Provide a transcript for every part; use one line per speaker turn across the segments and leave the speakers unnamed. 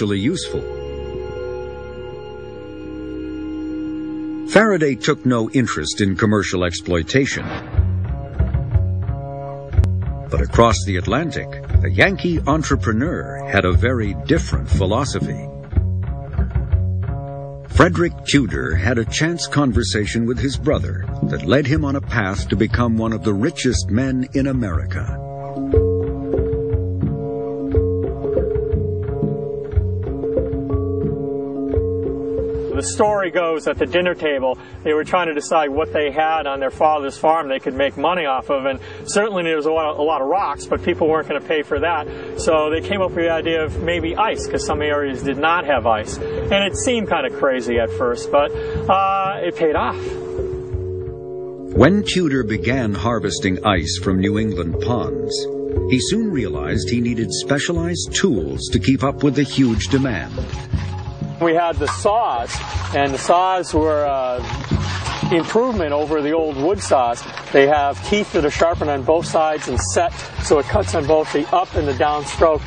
actually useful. Faraday took no interest in commercial exploitation. But across the Atlantic, a Yankee entrepreneur had a very different philosophy. Frederick Tudor had a chance conversation with his brother that led him on a path to become one of the richest men in America.
The story goes at the dinner table, they were trying to decide what they had on their father's farm they could make money off of, and certainly there was a lot of rocks, but people weren't going to pay for that. So they came up with the idea of maybe ice, because some areas did not have ice. And it seemed kind of crazy at first, but it paid off.
When Tudor began harvesting ice from New England ponds, he soon realized he needed specialized tools to keep up with the huge demand.
We had the saws, and the saws were improvement over the old wood saws. They have teeth that are sharpened on both sides and set, so it cuts on both the up and the down stroke.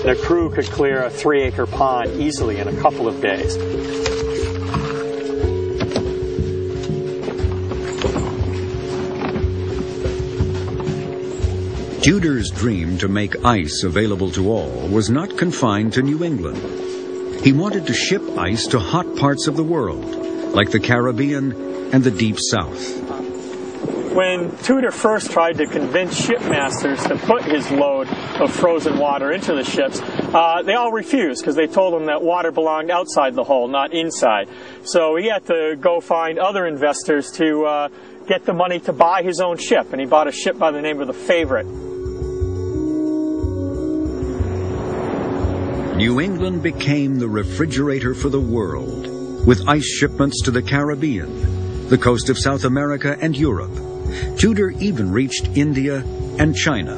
The crew could clear a 3-acre pond easily in a couple of days.
Tudor's dream to make ice available to all was not confined to New England. He wanted to ship ice to hot parts of the world, like the Caribbean and the Deep South.
When Tudor first tried to convince shipmasters to put his load of frozen water into the ships, they all refused because they told him that water belonged outside the hull, not inside. So he had to go find other investors to get the money to buy his own ship, and he bought a ship by the name of the Favorite.
New England became the refrigerator for the world, with ice shipments to the Caribbean, the coast of South America and Europe. Tudor even reached India and China.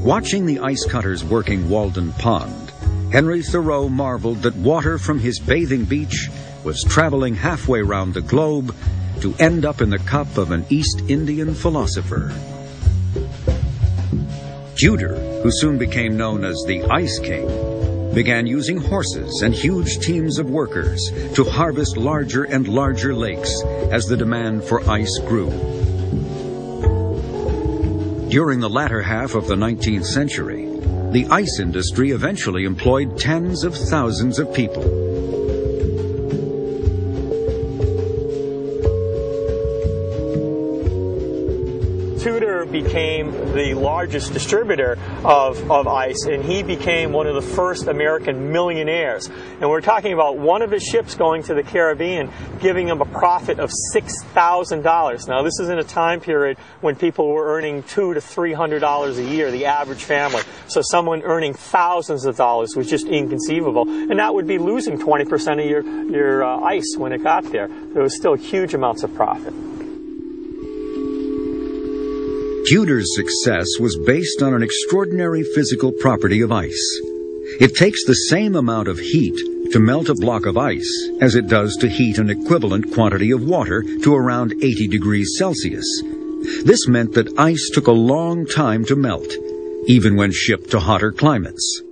Watching the ice cutters working Walden Pond, Henry Thoreau marveled that water from his bathing beach was traveling halfway round the globe to end up in the cup of an East Indian philosopher. Tudor, who soon became known as the Ice King, began using horses and huge teams of workers to harvest larger and larger lakes as the demand for ice grew. During the latter half of the 19th century, the ice industry eventually employed tens of thousands of people.
Tudor became the largest distributor of ice, and he became one of the first American millionaires. And we're talking about one of his ships going to the Caribbean, giving him a profit of $6,000. Now, this is in a time period when people were earning $200 to $300 a year, the average family. So someone earning thousands of dollars was just inconceivable. And that would be losing 20% of your ice when it got there. There was still huge amounts of profit.
Tudor's success was based on an extraordinary physical property of ice. It takes the same amount of heat to melt a block of ice as it does to heat an equivalent quantity of water to around 80 degrees Celsius. This meant that ice took a long time to melt, even when shipped to hotter climates.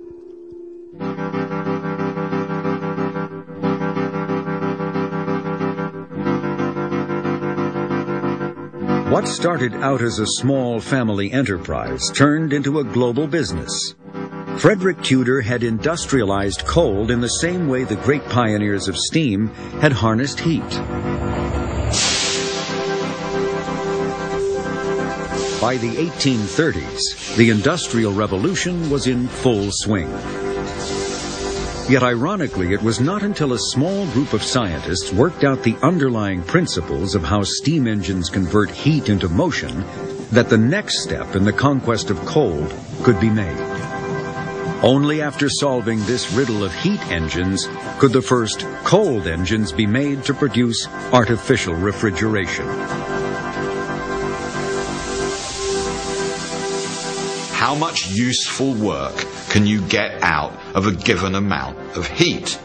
What started out as a small family enterprise turned into a global business. Frederick Tudor had industrialized coal in the same way the great pioneers of steam had harnessed heat. By the 1830s, the Industrial Revolution was in full swing. Yet ironically, it was not until a small group of scientists worked out the underlying principles of how steam engines convert heat into motion that the next step in the conquest of coal could be made. Only after solving this riddle of heat engines could the first cold engines be made to produce artificial refrigeration.
How much useful work can you get out of a given amount of heat?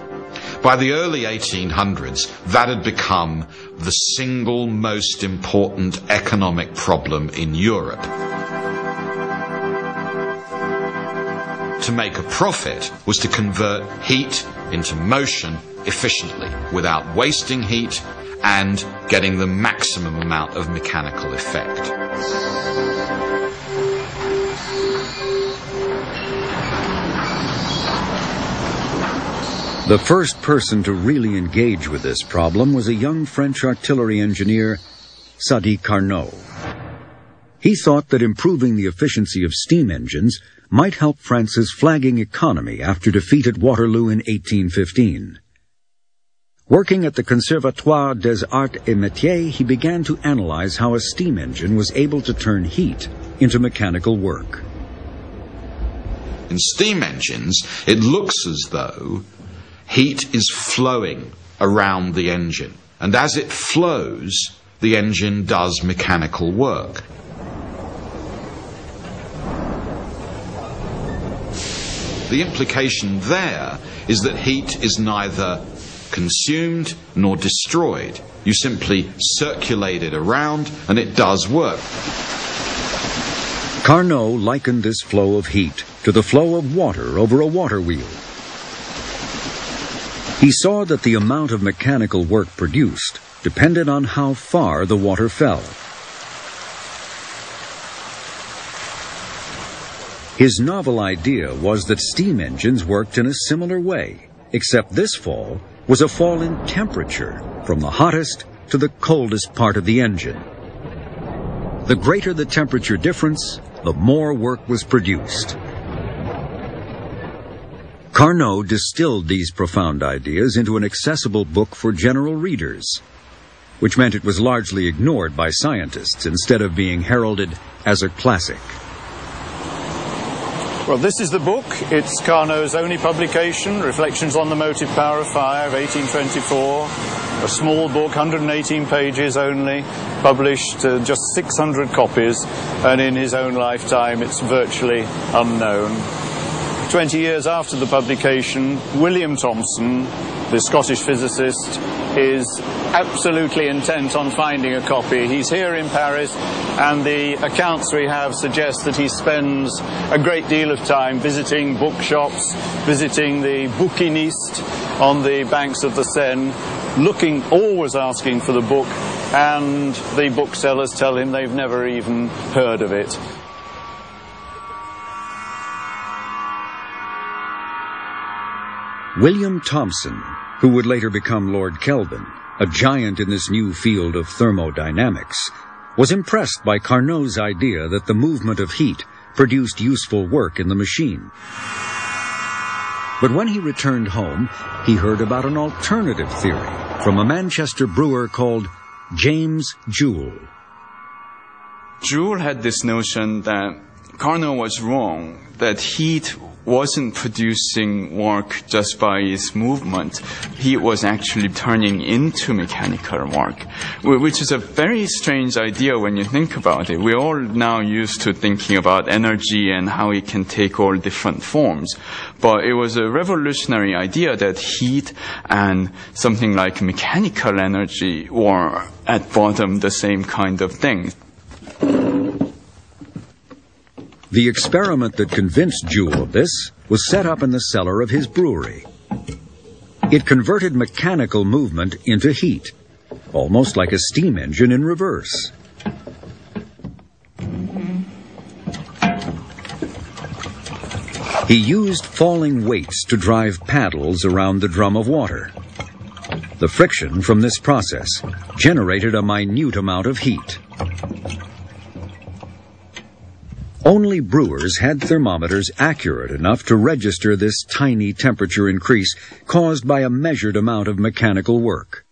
By the early 1800s, that had become the single most important economic problem in Europe. to make a profit was to convert heat into motion efficiently, without wasting heat and getting the maximum amount of mechanical effect.
The first person to really engage with this problem was a young French artillery engineer, Sadi Carnot. He thought that improving the efficiency of steam engines might help France's flagging economy after defeat at Waterloo in 1815. Working at the Conservatoire des Arts et Métiers, he began to analyze how a steam engine was able to turn heat into mechanical work.
In steam engines, it looks as though heat is flowing around the engine, and as it flows, the engine does mechanical work. The implication there is that heat is neither consumed nor destroyed. You simply circulate it around and it does work.
Carnot likened this flow of heat to the flow of water over a water wheel. He saw that the amount of mechanical work produced depended on how far the water fell. His novel idea was that steam engines worked in a similar way, except this fall was a fall in temperature from the hottest to the coldest part of the engine. The greater the temperature difference, the more work was produced. Carnot distilled these profound ideas into an accessible book for general readers, which meant it was largely ignored by scientists instead of being heralded as a classic.
Well, this is the book. It's Carnot's only publication, Reflections on the Motive Power of Fire of 1824. A small book, 118 pages only, published just 600 copies, and in his own lifetime it's virtually unknown. 20 years after the publication, William Thomson, the Scottish physicist, is absolutely intent on finding a copy. He's here in Paris, and the accounts we have suggest that he spends a great deal of time visiting bookshops, visiting the bouquinistes on the banks of the Seine, always asking for the book, and the booksellers tell him they've never even heard of it.
William Thomson, who would later become Lord Kelvin, a giant in this new field of thermodynamics, was impressed by Carnot's idea that the movement of heat produced useful work in the machine. But when he returned home, he heard about an alternative theory from a Manchester brewer called James Joule.
Joule had this notion that Carnot was wrong, that heat wasn't producing work just by its movement. Heat was actually turning into mechanical work, which is a very strange idea when you think about it. We're all now used to thinking about energy and how it can take all different forms. But it was a revolutionary idea that heat and something like mechanical energy were at bottom the same kind of thing.
The experiment that convinced Joule of this was set up in the cellar of his brewery. It converted mechanical movement into heat, almost like a steam engine in reverse. He used falling weights to drive paddles around the drum of water. The friction from this process generated a minute amount of heat. Only brewers had thermometers accurate enough to register this tiny temperature increase caused by a measured amount of mechanical work.